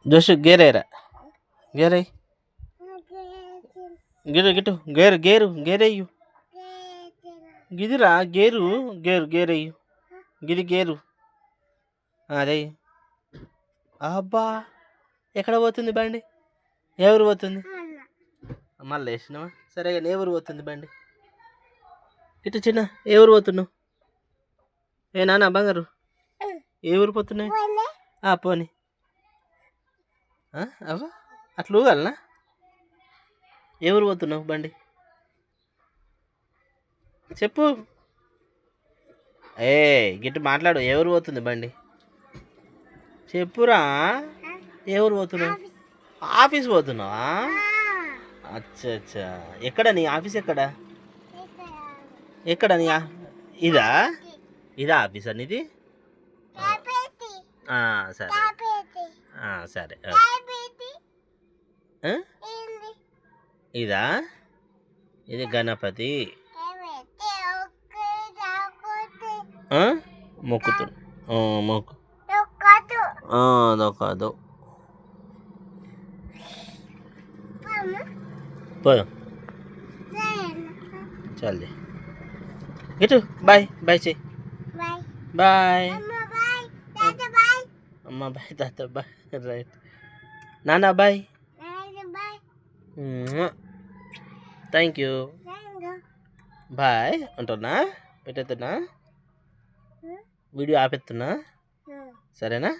జోషు గేరేరా గేరే గిరు గిటు gear gear గేరేయు గిదిరా gear gear గేరేయు గిది gear అదే అబ్బా ఎక్కడ పోతుంది బండి ఎవరు పోతుంది మళ్ళీ వేసినావా సరే కానీ ఎవరు పోతుంది బండి ఇటు చిన్న ఎవరు పోతున్నావు ఏ నాన్న బంగారు ఏ ఊరు పోతున్నాయి పోనీ అవ్వ అట్లా ఊగలనా ఎవరు పోతున్నావు బండి చెప్పు ఏ గిట్టు మాట్లాడు ఎవరు పోతుంది బండి చెప్పురా ఎవరు పోతున్నావు ఆఫీస్ పోతున్నావా అచ్చా అచ్చా ఎక్కడ నీ ఆఫీస్ ఎక్కడ ఎక్కడ నీ ఇదా ఇదా ఆఫీస్ అనేది సరే సరే ఇదా ఇది గణపతి మొక్కుతు మొక్కు కాదు పోదాం చల్ది ఇటు బాయ్ బాయ్ చెయ్యి బాయ్ అమ్మ బాయ్ తాత బాయ్ రైట్ నాన్న బాయ్ థ్యాంక్ యూ బాయ్ అంటున్నా పెట్టేస్తున్నా వీడియో ఆపెత్తున్నా సరేనా